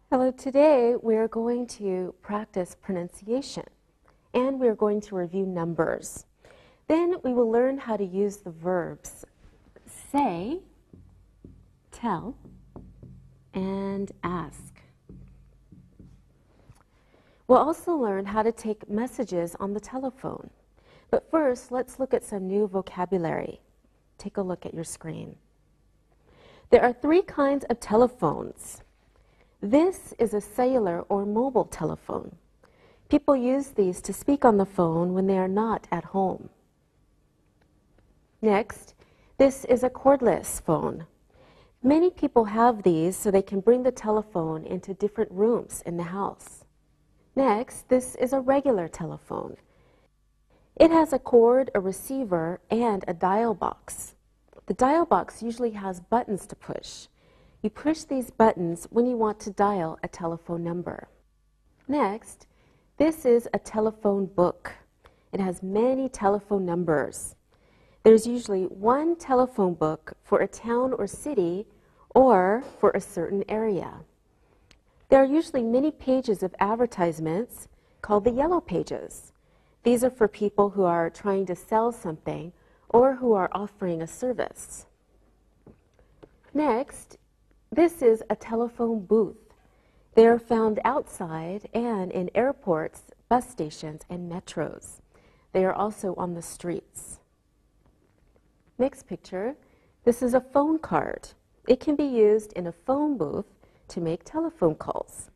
Hello, today we're going to practice pronunciation and we're going to review numbers. Then we will learn how to use the verbs say, tell, and ask. We'll also learn how to take messages on the telephone. But first, let's look at some new vocabulary. Take a look at your screen. There are three kinds of telephones. This is a cellular or mobile telephone. People use these to speak on the phone when they are not at home. Next, this is a cordless phone. Many people have these so they can bring the telephone into different rooms in the house. Next, this is a regular telephone. It has a cord, a receiver, and a dial box. The dial box usually has buttons to push. You push these buttons when you want to dial a telephone number. Next, this is a telephone book. It has many telephone numbers. There's usually one telephone book for a town or city or for a certain area. There are usually many pages of advertisements called the yellow pages. These are for people who are trying to sell something or who are offering a service. Next, this is a telephone booth. They are found outside and in airports, bus stations, and metros. They are also on the streets. Next picture, this is a phone card. It can be used in a phone booth to make telephone calls.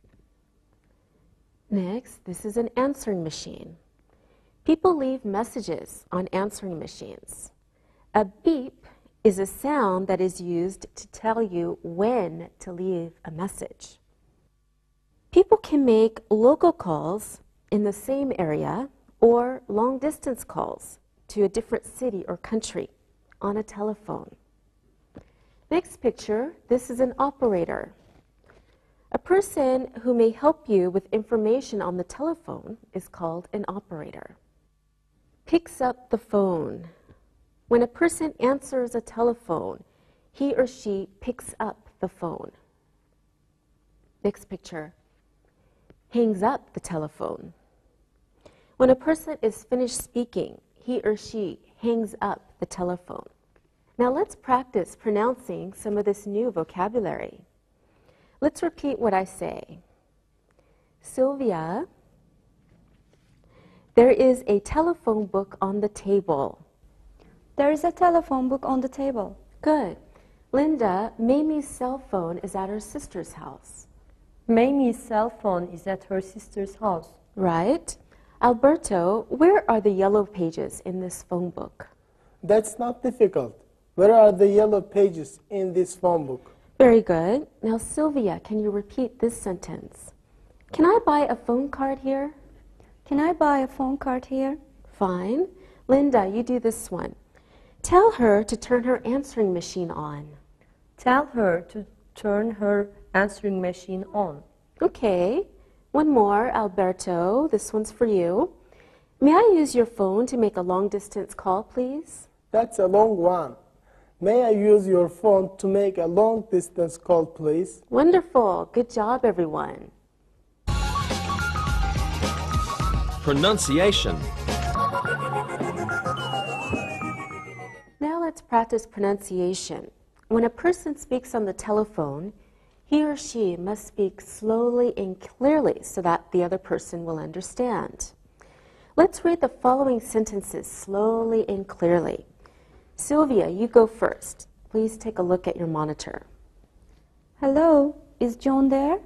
Next, this is an answering machine. People leave messages on answering machines. A beep is a sound that is used to tell you when to leave a message. People can make local calls in the same area or long-distance calls to a different city or country on a telephone. Next picture, this is an operator. A person who may help you with information on the telephone is called an operator. Picks up the phone. When a person answers a telephone, he or she picks up the phone. Next picture. Hangs up the telephone. When a person is finished speaking, he or she hangs up the telephone. Now let's practice pronouncing some of this new vocabulary. Let's repeat what I say. Sylvia, there is a telephone book on the table. There is a telephone book on the table. Good. Linda, Mamie's cell phone is at her sister's house. Mamie's cell phone is at her sister's house. Right. Alberto, where are the yellow pages in this phone book? That's not difficult. Where are the yellow pages in this phone book? Very good. Now, Sylvia, can you repeat this sentence? Can I buy a phone card here? Can I buy a phone card here? Fine. Linda, you do this one. Tell her to turn her answering machine on. Tell her to turn her answering machine on. Okay. One more, Alberto. This one's for you. May I use your phone to make a long-distance call, please? That's a long one. May I use your phone to make a long-distance call, please? Wonderful. Good job, everyone. Pronunciation. Now let's practice pronunciation. When a person speaks on the telephone, he or she must speak slowly and clearly so that the other person will understand. Let's read the following sentences slowly and clearly. Sylvia, you go first. Please take a look at your monitor. Hello, is John there?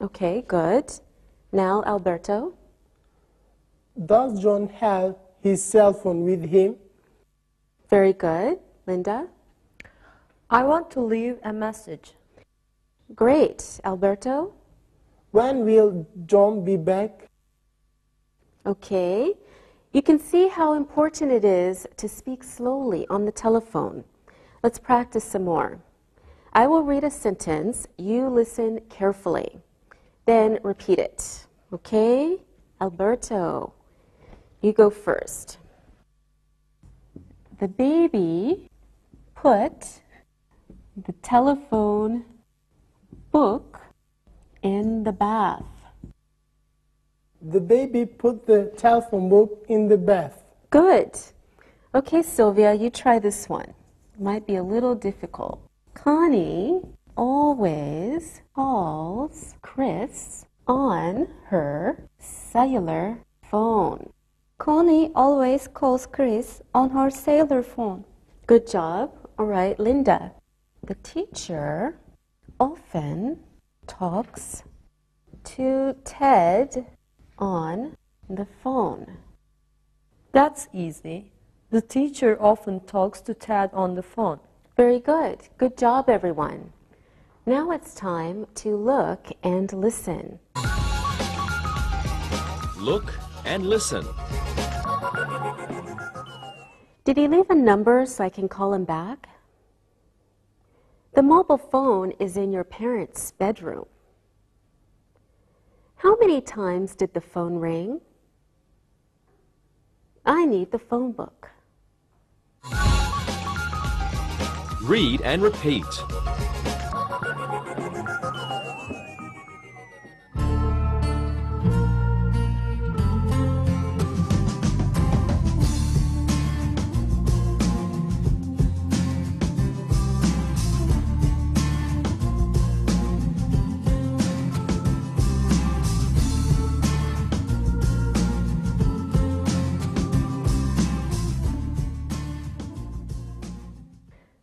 Okay, good. Now, Alberto. Does John have his cell phone with him? Very good. Linda. I want to leave a message. Great. Alberto. When will John be back? Okay. You can see how important it is to speak slowly on the telephone. Let's practice some more. I will read a sentence. You listen carefully. Then repeat it. Okay? Alberto, you go first. The baby put the telephone book in the bath? The baby put the telephone book in the bath. Good. Okay, Sylvia, you try this one. Might be a little difficult. Connie always calls Chris on her cellular phone. Connie always calls Chris on her cellular phone. Good job. All right, Linda. The teacher often talks to Ted on the phone. That's easy. The teacher often talks to Ted on the phone. Very good. Good job, everyone. Now it's time to look and listen. Look and listen. Did he leave a number so I can call him back? The mobile phone is in your parents' bedroom. How many times did the phone ring? I need the phone book. Read and repeat.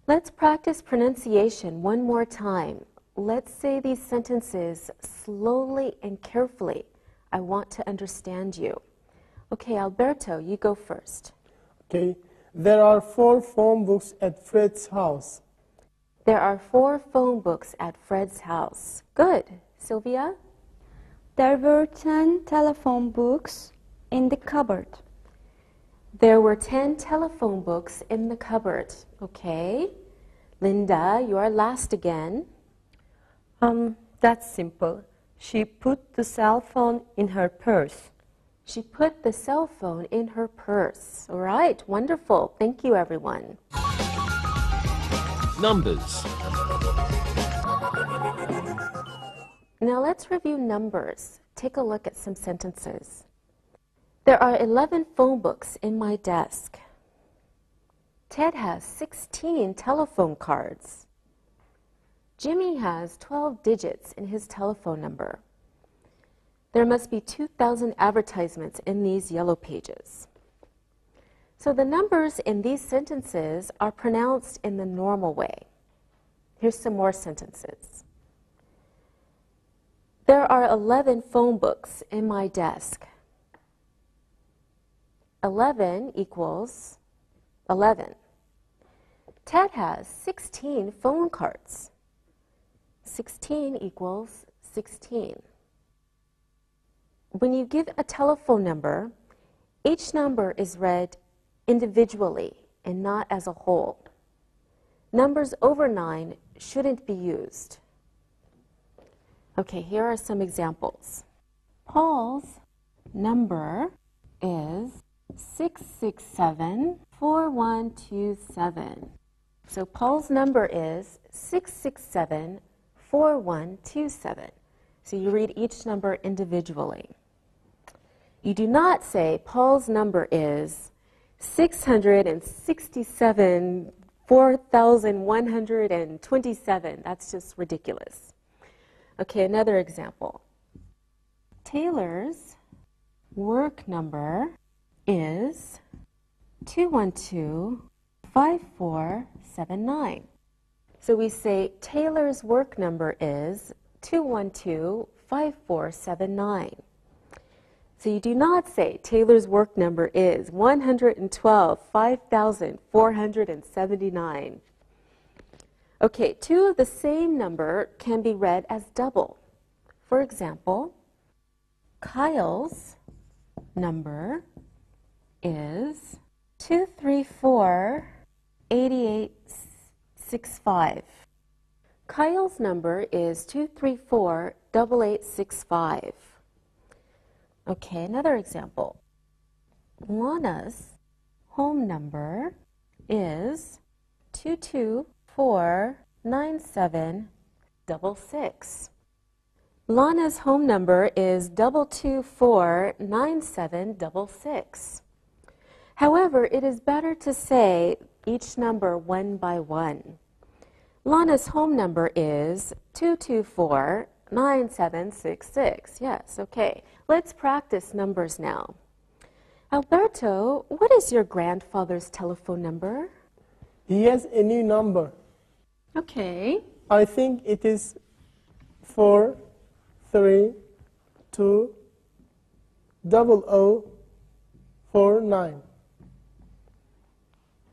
Let's practice pronunciation one more time. Let's say these sentences slowly and carefully. I want to understand you. Okay, Alberto, you go first. Okay. There are 4 phone books at Fred's house. There are 4 phone books at Fred's house. Good. Sylvia? There were 10 telephone books in the cupboard. There were 10 telephone books in the cupboard. Okay. Linda, you are last again. That's simple. She put the cell phone in her purse. She put the cell phone in her purse. All right, wonderful. Thank you, everyone. Numbers. Now let's review numbers. Take a look at some sentences. There are 11 phone books in my desk. Ted has 16 telephone cards. Jimmy has 12 digits in his telephone number. There must be 2,000 advertisements in these yellow pages. So the numbers in these sentences are pronounced in the normal way. Here's some more sentences. There are 11 phone books in my desk. 11 equals 11. Ted has 16 phone cards. 16 equals 16. When you give a telephone number, each number is read individually and not as a whole. Numbers over 9 shouldn't be used. Okay, here are some examples. Paul's number is 667-4127. So Paul's number is 667-4127. So you read each number individually. You do not say Paul's number is 667-4127. That's just ridiculous. Okay, another example. Taylor's work number is 212-5479. So we say Taylor's work number is 212-5479. So you do not say Taylor's work number is 112-5479. Okay, 2 of the same number can be read as double. For example, Kyle's number is 234-8865. Kyle's number is 234-8865. Okay, another example. Lana's home number is 224-9739. 66. Lana's home number is 2249766. However, it is better to say each number one by one. Lana's home number is 2249766. Yes, okay. Let's practice numbers now. Alberto, what is your grandfather's telephone number? He has a new number. Okay. I think it is 4320049.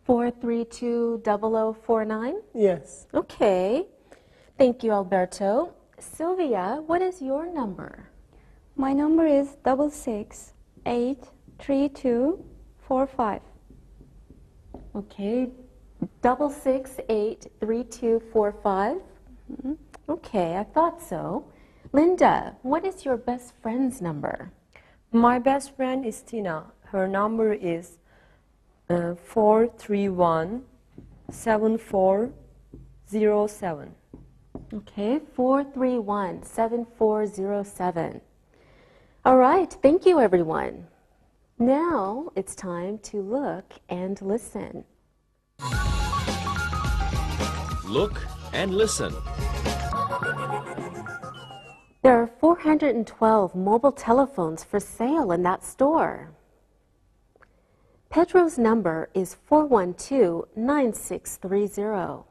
4320049? Yes. Okay. Thank you, Alberto. Sylvia, what is your number? My number is 6683245. Okay. 6683245? Okay, I thought so. Linda, what is your best friend's number? My best friend is Tina. Her number is 431-7407. Okay, 431-7407. All right, thank you, everyone. Now it's time to look and listen. Look and listen. There are 412 mobile telephones for sale in that store. Pedro's number is 412-9630.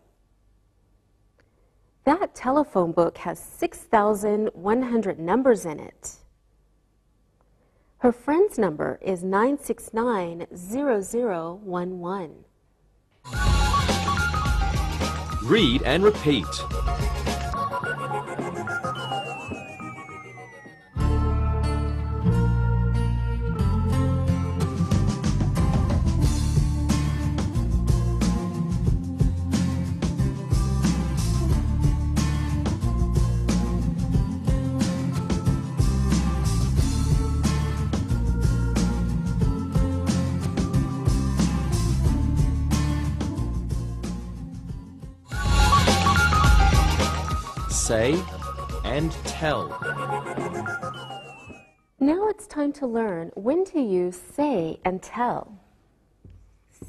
That telephone book has 6,100 numbers in it. Her friend's number is 969-0011. Read and repeat. Say and tell. Now it's time to learn when to use say and tell.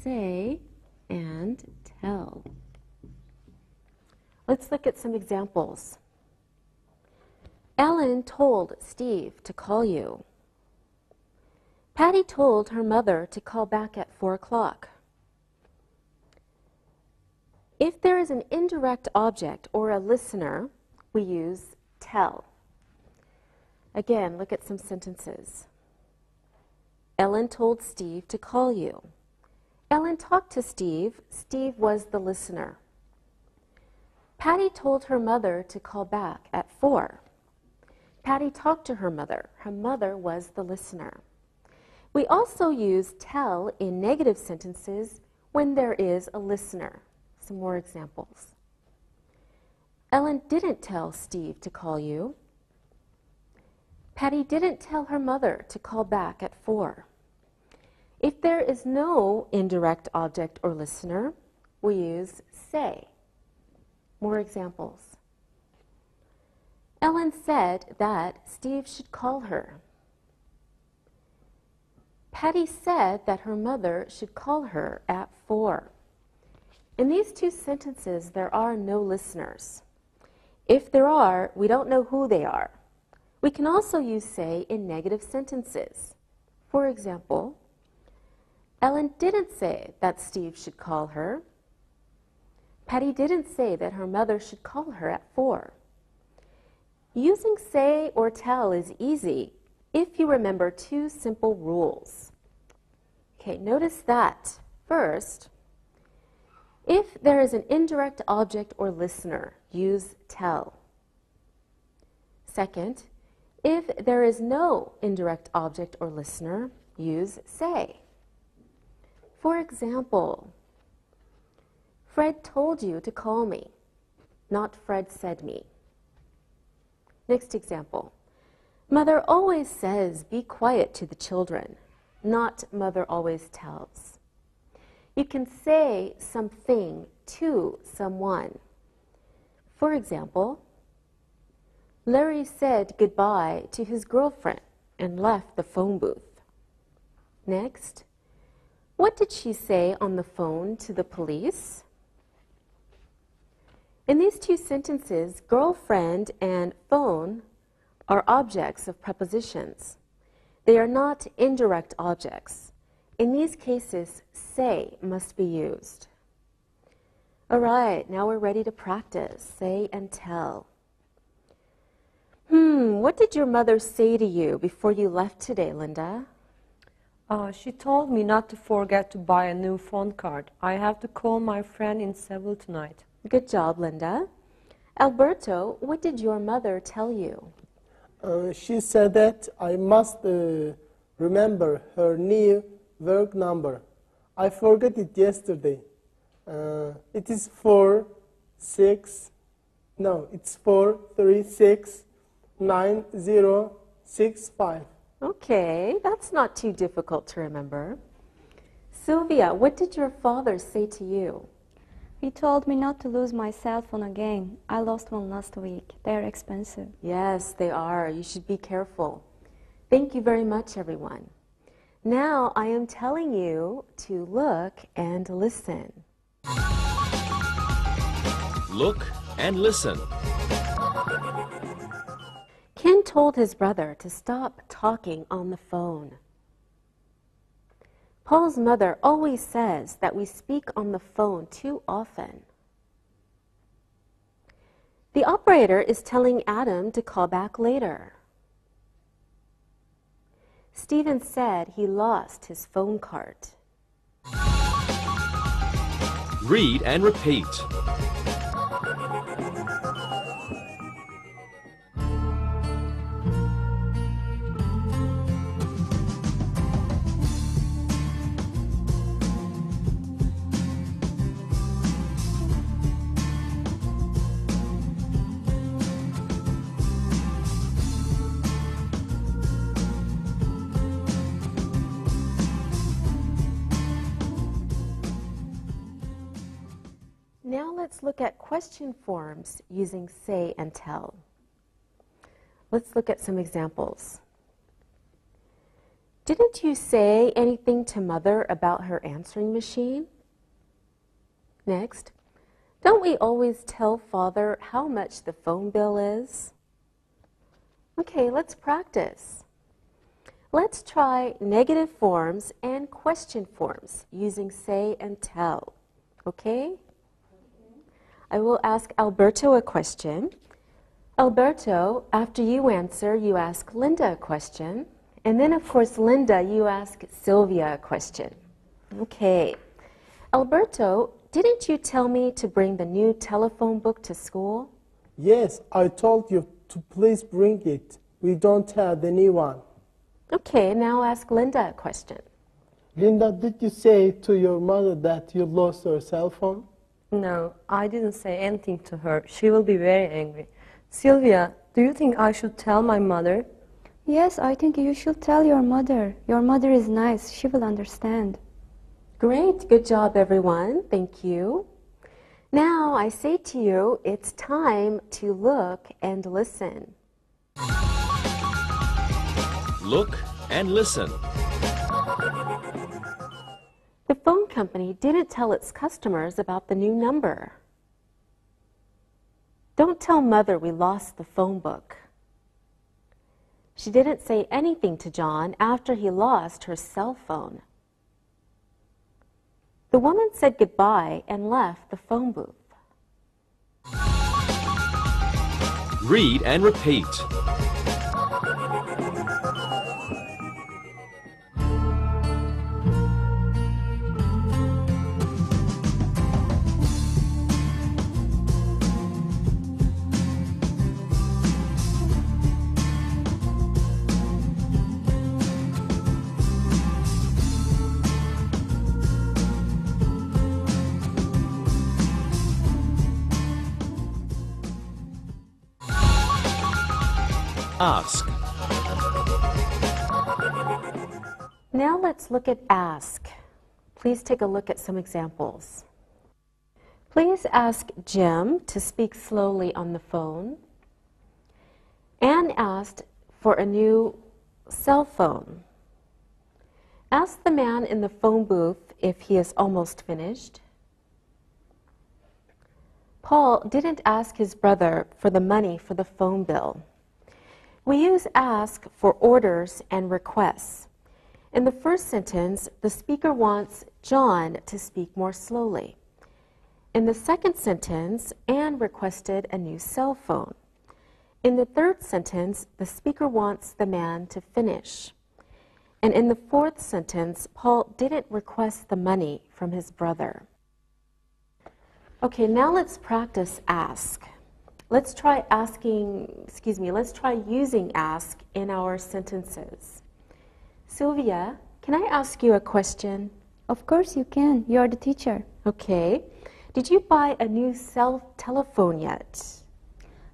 Say and tell. Let's look at some examples. Ellen told Steve to call you. Patty told her mother to call back at 4 o'clock. If there is an indirect object or a listener, we use tell. Again, look at some sentences. Ellen told Steve to call you. Ellen talked to Steve. Steve was the listener. Patty told her mother to call back at 4. Patty talked to her mother. Her mother was the listener. We also use tell in negative sentences when there is a listener. Some more examples. Ellen didn't tell Steve to call you. Patty didn't tell her mother to call back at 4. If there is no indirect object or listener, we use say. More examples. Ellen said that Steve should call her. Patty said that her mother should call her at 4. In these two sentences, there are no listeners. If there are, we don't know who they are. We can also use say in negative sentences. For example, Ellen didn't say that Steve should call her. Patty didn't say that her mother should call her at 4. Using say or tell is easy if you remember two simple rules. Okay, notice that. First, if there is an indirect object or listener, use tell. Second, if there is no indirect object or listener, use say. For example, Fred told you to call me, not Fred said me. Next example, Mother always says be quiet to the children, not Mother always tells. You can say something to someone. For example, Larry said goodbye to his girlfriend and left the phone booth. Next, what did she say on the phone to the police? In these two sentences, girlfriend and phone are objects of prepositions. They are not indirect objects. In these cases, say must be used. All right, now we're ready to practice. Say and tell. What did your mother say to you before you left today, Linda? She told me not to forget to buy a new phone card. I have to call my friend in Seville tonight. Good job, Linda. Alberto, what did your mother tell you? She said that I must remember her new work number. I forgot it yesterday. It is 4369065. Okay, that's not too difficult to remember. Sylvia, what did your father say to you? He told me not to lose my cell phone again. I lost one last week. They are expensive. Yes, they are. You should be careful. Thank you very much, everyone. Now I am telling you to look and listen. Look and listen. Ken told his brother to stop talking on the phone. Paul's mother always says that we speak on the phone too often. The operator is telling Adam to call back later. Stephen said he lost his phone card. Read and repeat. Now let's look at question forms using say and tell. Let's look at some examples. Didn't you say anything to Mother about her answering machine? Next, don't we always tell Father how much the phone bill is? Okay, let's practice. Let's try negative forms and question forms using say and tell. Okay? I will ask Alberto a question. Alberto, after you answer, you ask Linda a question. And then, of course, Linda, you ask Sylvia a question. Okay. Alberto, didn't you tell me to bring the new telephone book to school? Yes, I told you to please bring it. We don't have the new one. Okay, now ask Linda a question. Linda, did you say to your mother that you lost your cell phone? No, I didn't say anything to her. She will be very angry. Sylvia, do you think I should tell my mother? Yes, I think you should tell your mother. Your mother is nice. She will understand. Great, good job, everyone. Thank you. Now I say to you, it's time to look and listen. Look and listen. The phone company didn't tell its customers about the new number. Don't tell Mother we lost the phone book. She didn't say anything to John after he lost her cell phone. The woman said goodbye and left the phone booth. Read and repeat. Ask. Now let's look at ask. Please take a look at some examples. Please ask Jim to speak slowly on the phone. Anne asked for a new cell phone. Ask the man in the phone booth if he is almost finished. Paul didn't ask his brother for the money for the phone bill. We use ask for orders and requests. In the first sentence, the speaker wants John to speak more slowly. In the second sentence, Anne requested a new cell phone. In the third sentence, the speaker wants the man to finish. And in the fourth sentence, Paul didn't request the money from his brother. Okay, now let's practice ask. Let's try using ask in our sentences. Sylvia, can I ask you a question? Of course you can. You're the teacher. Okay. Did you buy a new cell telephone yet?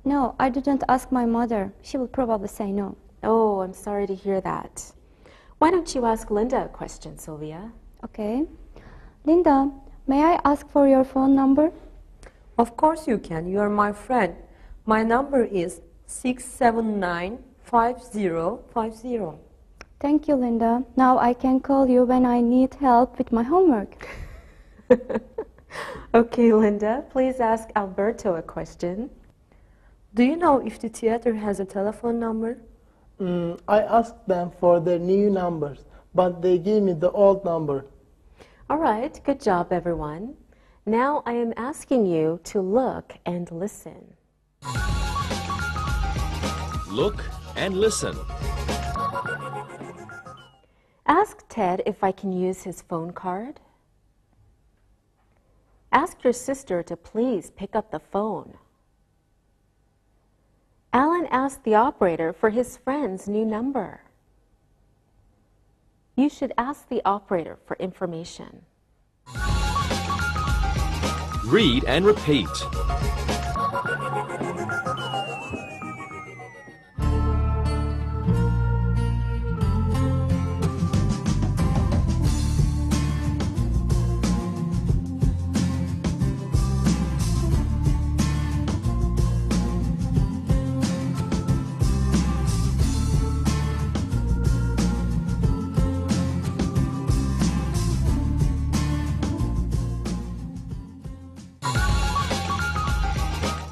No, I didn't ask my mother. She will probably say no. Oh, I'm sorry to hear that. Why don't you ask Linda a question, Sylvia? Okay. Linda, may I ask for your phone number? Of course you can. You are my friend. My number is 679-5050. Thank you, Linda. Now I can call you when I need help with my homework. Okay, Linda, please ask Alberto a question. Do you know if the theater has a telephone number? I asked them for their new numbers, but they gave me the old number. All right, good job, everyone. Now I am asking you to look and listen. Look and listen. Ask Ted if I can use his phone card. Ask your sister to please pick up the phone. Alan asked the operator for his friend's new number. You should ask the operator for information. Read and repeat.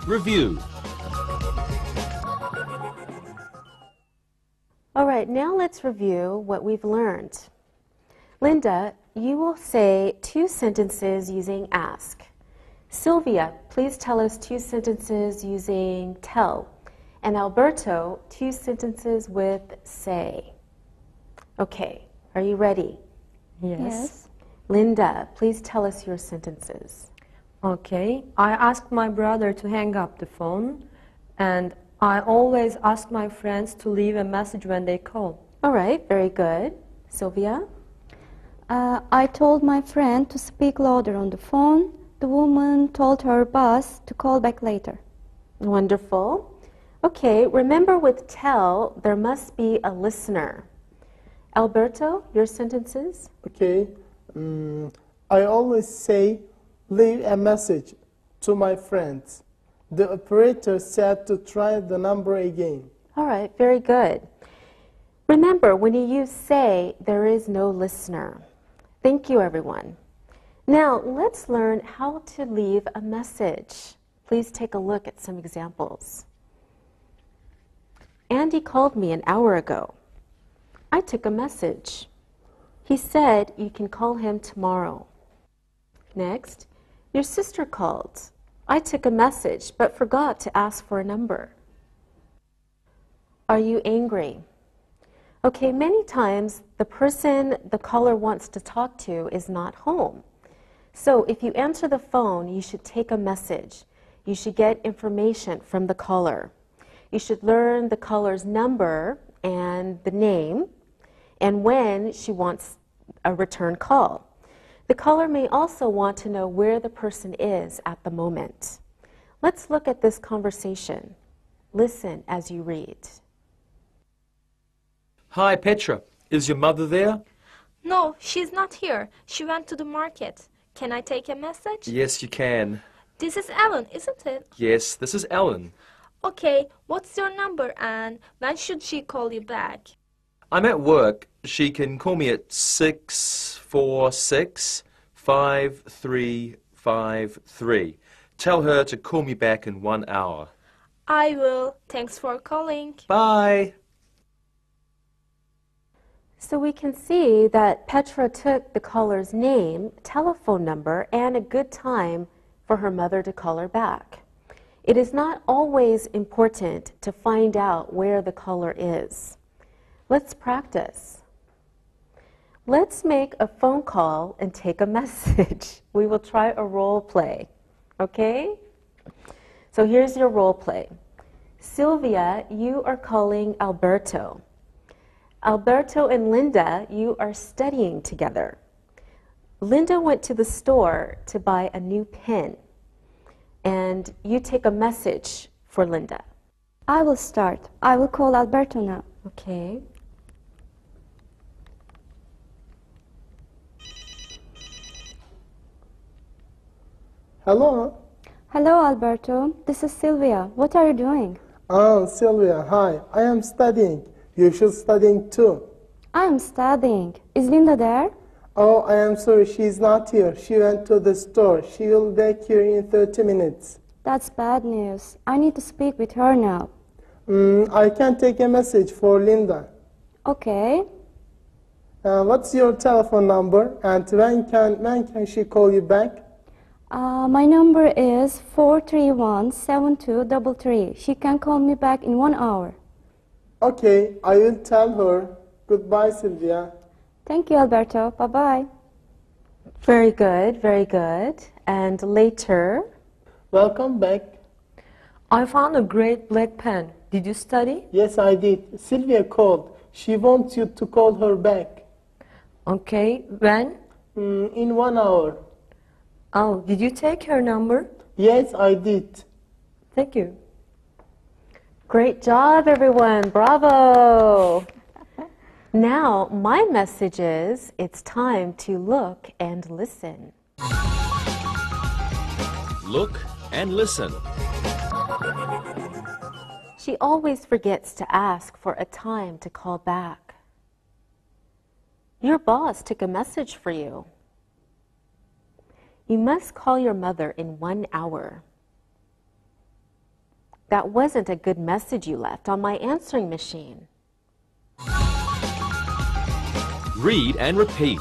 Review. All right, now let's review what we've learned. Linda, you will say 2 sentences using ask. Sylvia, please tell us 2 sentences using tell. And Alberto, 2 sentences with say. Okay, are you ready? Yes. Linda, please tell us your sentences. Okay. I asked my brother to hang up the phone, and I always ask my friends to leave a message when they call. All right, very good. Sylvia? I told my friend to speak louder on the phone. The woman told her boss to call back later. Wonderful. Okay, remember with tell, there must be a listener. Alberto, your sentences? Okay. I always say, leave a message to my friends. The operator said to try the number again. All right, very good. Remember, when you use say, there is no listener. Thank you, everyone. Now, let's learn how to leave a message. Please take a look at some examples. Andy called me an hour ago. I took a message. He said you can call him tomorrow. Next, your sister called. I took a message but forgot to ask for a number. Are you angry? Okay, many times the person the caller wants to talk to is not home. So if you answer the phone, you should take a message. You should get information from the caller. You should learn the caller's number and the name and when she wants a return call. The caller may also want to know where the person is at the moment. Let's look at this conversation. Listen as you read. Hi, Petra. Is your mother there? No, she's not here. She went to the market. Can I take a message? Yes, you can. This is Ellen, isn't it? Yes, this is Ellen. Okay, what's your number and when should she call you back? I'm at work. She can call me at 646-5353. Tell her to call me back in 1 hour. I will. Thanks for calling. Bye. So we can see that Petra took the caller's name, telephone number, and a good time for her mother to call her back. It is not always important to find out where the caller is. Let's practice. Let's make a phone call and take a message. We will try a role play, okay? So here's your role play. Sylvia, you are calling Alberto. Alberto and Linda, you are studying together. Linda went to the store to buy a new pen, and you take a message for Linda. I will start. I will call Alberto now. Okay. Hello? Hello, Alberto. This is Sylvia. What are you doing? Sylvia, hi. I am studying. You should studying too. I am studying. Is Linda there? Oh, I am sorry, she is not here. She went to the store. She will be back here in 30 minutes. That's bad news. I need to speak with her now. I can take a message for Linda. Okay. What's your telephone number and when can she call you back? My number is 431-7233. She can call me back in 1 hour. Okay, I will tell her. Goodbye, Sylvia. Thank you, Alberto. Bye-bye. Very good, very good. And later, Welcome back. I found a great black pen. Did you study? Yes, I did. Sylvia called. She wants you to call her back. Okay, when? In 1 hour. Oh, did you take her number? Yes, I did. Thank you. great job, everyone. Bravo. Now, my message is it's time to look and listen. Look and listen. She always forgets to ask for a time to call back. Your boss took a message for you. You must call your mother in 1 hour. That wasn't a good message you left on my answering machine. Read and repeat.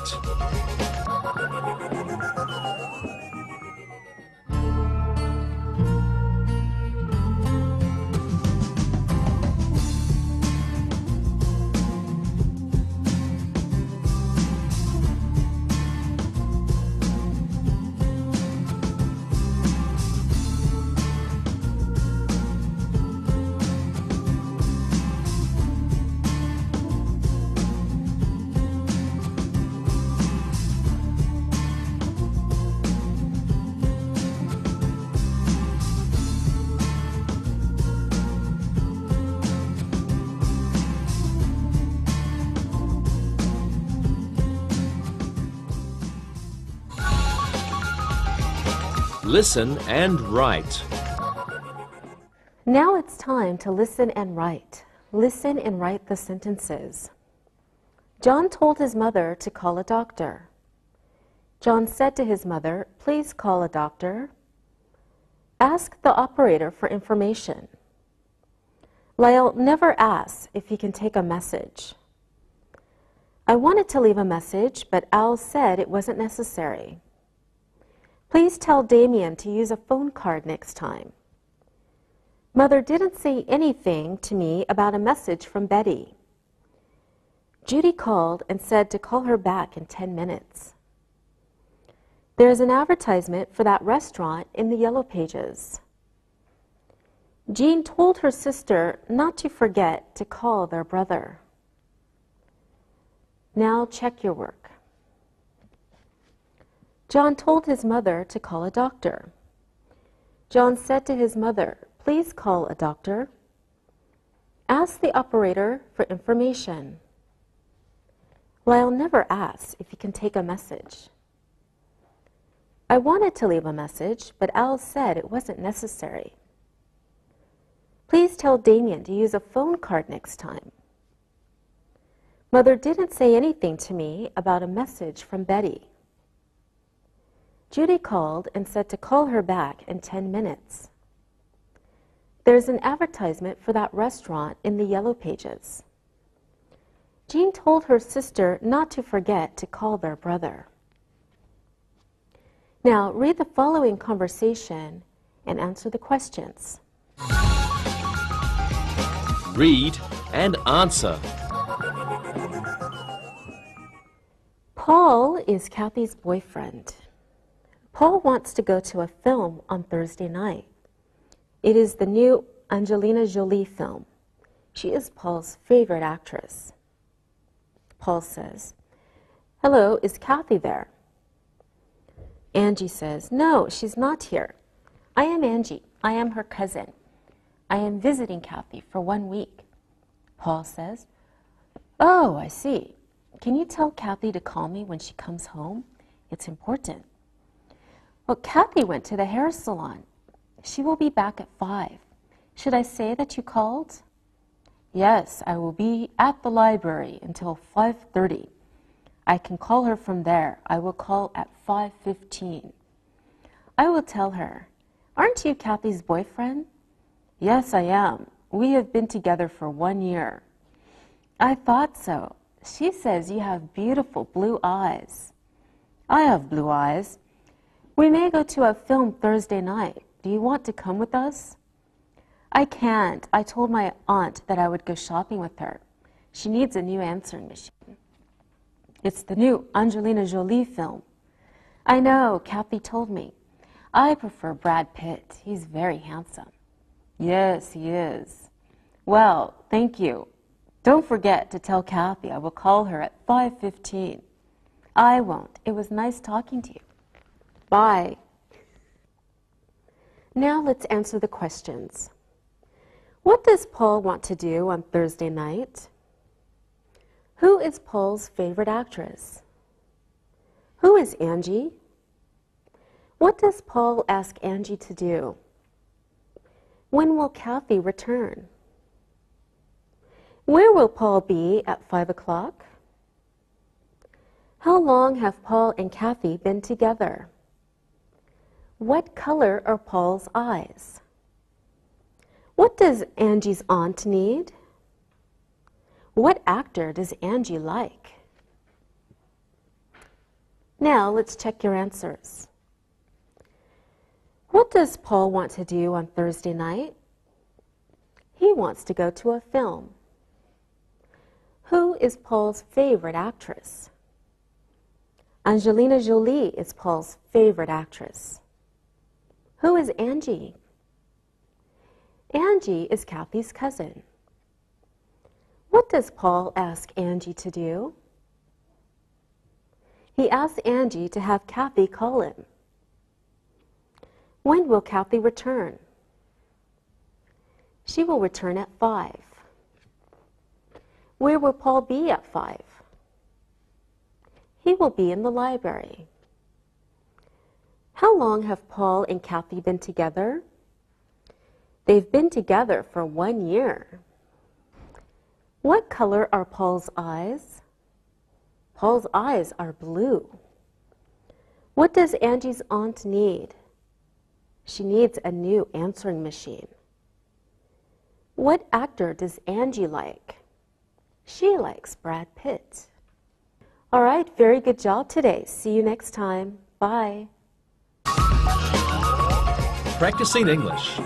Listen and write. Now it's time to listen and write. Listen and write the sentences. John told his mother to call a doctor. John said to his mother, "Please call a doctor." Ask the operator for information. Lyle never asks if he can take a message. I wanted to leave a message, but Al said it wasn't necessary. Please tell Damien to use a phone card next time. Mother didn't say anything to me about a message from Betty. Judy called and said to call her back in 10 minutes. There is an advertisement for that restaurant in the Yellow Pages. Jean told her sister not to forget to call their brother. Now check your work. John told his mother to call a doctor. John said to his mother, "Please call a doctor." Ask the operator for information. Lyle never asks if he can take a message. I wanted to leave a message, but Al said it wasn't necessary. Please tell Damien to use a phone card next time. Mother didn't say anything to me about a message from Betty. Judy called and said to call her back in 10 minutes. There's an advertisement for that restaurant in the yellow pages. Jean told her sister not to forget to call their brother. Now, read the following conversation and answer the questions. Read and answer. Paul is Cathy's boyfriend. Paul wants to go to a film on Thursday night. It is the new Angelina Jolie film. She is Paul's favorite actress. Paul says, "Hello, is Cathy there?" Angie says, "No, she's not here. I am Angie. I am her cousin. I am visiting Cathy for 1 week." Paul says, "Oh, I see. Can you tell Cathy to call me when she comes home? It's important." Well, Cathy went to the hair salon. She will be back at 5. Should I say that you called? Yes, I will be at the library until 5:30. I can call her from there. I will call at 5:15. I will tell her, "Aren't you Cathy's boyfriend?" "Yes, I am. We have been together for 1 year." "I thought so. She says you have beautiful blue eyes." "I have blue eyes. We may go to a film Thursday night. Do you want to come with us?" "I can't. I told my aunt that I would go shopping with her. She needs a new answering machine." "It's the new Angelina Jolie film." "I know. Cathy told me. I prefer Brad Pitt. He's very handsome." "Yes, he is." "Well, thank you. Don't forget to tell Cathy I will call her at 5:15. "I won't. It was nice talking to you." Bye. Now let's answer the questions. What does Paul want to do on Thursday night? Who is Paul's favorite actress? Who is Angie? What does Paul ask Angie to do? When will Cathy return? Where will Paul be at 5 o'clock? How long have Paul and Cathy been together? What color are Paul's eyes? What does Angie's aunt need? What actor does Angie like? Now let's check your answers. What does Paul want to do on Thursday night? He wants to go to a film. Who is Paul's favorite actress? Angelina Jolie is Paul's favorite actress. Who is Angie? Angie is Cathy's cousin. What does Paul ask Angie to do? He asks Angie to have Cathy call him. When will Cathy return? She will return at 5. Where will Paul be at 5? He will be in the library. How long have Paul and Cathy been together? They've been together for 1 year. What color are Paul's eyes? Paul's eyes are blue. What does Angie's aunt need? She needs a new answering machine. What actor does Angie like? She likes Brad Pitt. All right, very good job today. See you next time. Bye. Practicing English.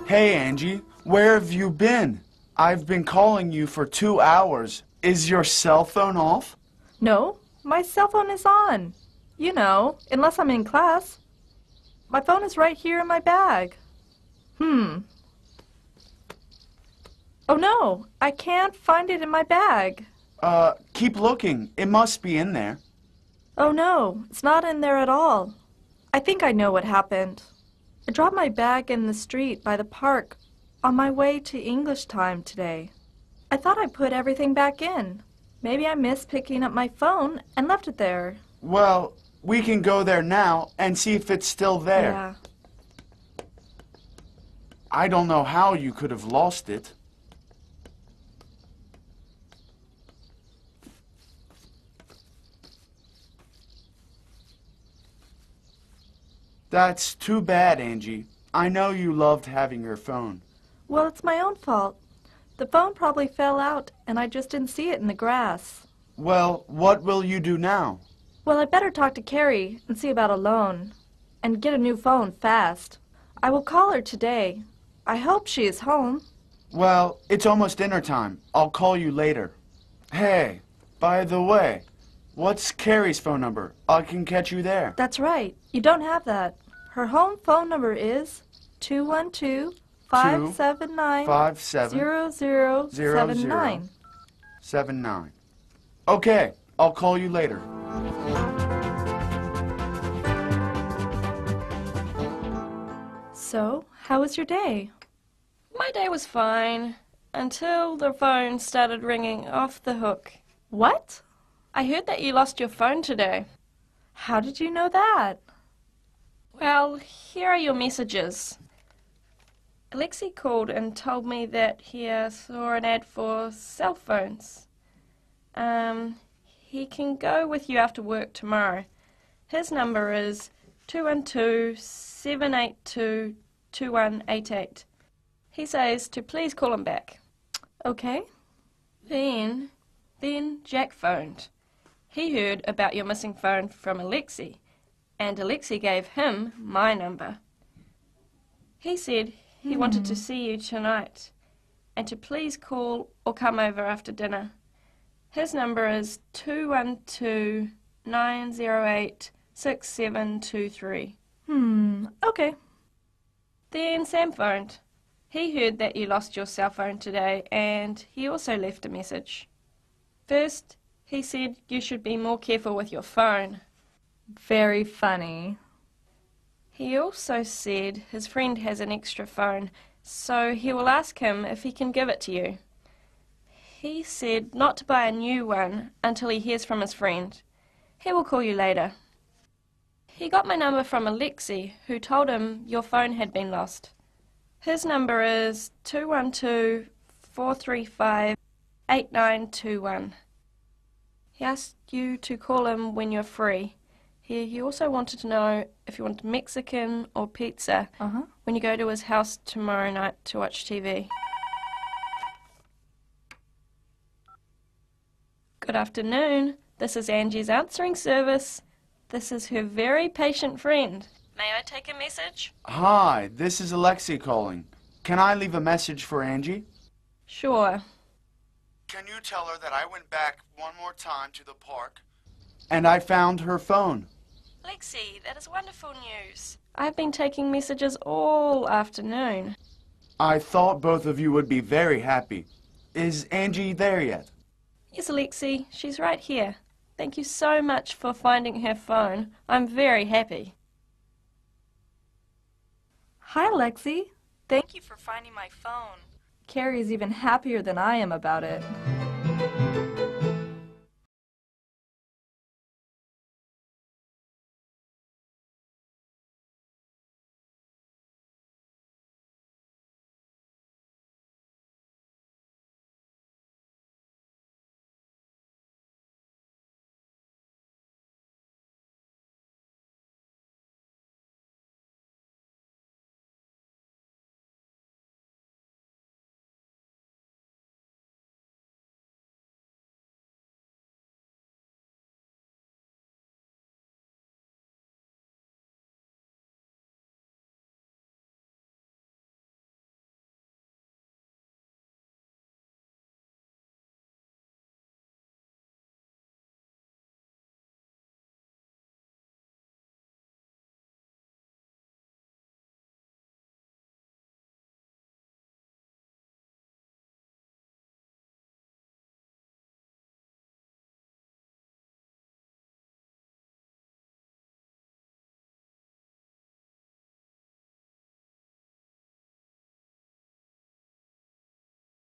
Hey, Angie, where have you been? I've been calling you for 2 hours. Is your cell phone off? No, my cell phone is on. You know, unless I'm in class. My phone is right here in my bag. Oh no, I can't find it in my bag. Keep looking. It must be in there. Oh no, it's not in there at all. I think I know what happened. I dropped my bag in the street by the park on my way to English time today. I thought I put everything back in. Maybe I missed picking up my phone and left it there. Well, we can go there now and see if it's still there. Yeah. I don't know how you could have lost it. That's too bad, Angie. I know you loved having your phone. Well, it's my own fault. The phone probably fell out and I just didn't see it in the grass. Well, what will you do now? Well, I better talk to Carrie and see about a loan and get a new phone fast. I will call her today. I hope she is home. Well, it's almost dinner time. I'll call you later. Hey, by the way, what's Carrie's phone number? I can catch you there. That's right. You don't have that. Her home phone number is 212-579-0079. 79. Okay, I'll call you later. So, how was your day? My day was fine until the phone started ringing off the hook. What? I heard that you lost your phone today. How did you know that? Well, here are your messages. Alexei called and told me that he saw an ad for cell phones. He can go with you after work tomorrow. His number is 212-782-2188. He says to please call him back. Okay. Then Jack phoned. He heard about your missing phone from Alexei, and Alexei gave him my number. He said he wanted to see you tonight, and to please call or come over after dinner. His number is 212-908-6723. Okay. Then Sam phoned. He heard that you lost your cell phone today, and he also left a message. First, he said you should be more careful with your phone. Very funny. He also said his friend has an extra phone, so he will ask him if he can give it to you. He said not to buy a new one until he hears from his friend. He will call you later. He got my number from Alexei, who told him your phone had been lost. His number is 212-435-8921. He asked you to call him when you're free. He also wanted to know if you want Mexican or pizza when you go to his house tomorrow night to watch TV. Good afternoon. This is Angie's answering service. This is her very patient friend. May I take a message? Hi, this is Alexei calling. Can I leave a message for Angie? Sure. Can you tell her that I went back one more time to the park and I found her phone? Alexei, that is wonderful news. I've been taking messages all afternoon. I thought both of you would be very happy. Is Angie there yet? Yes, Alexei, she's right here. Thank you so much for finding her phone. I'm very happy. Hi, Alexei. Thank you for finding my phone. Carrie's even happier than I am about it.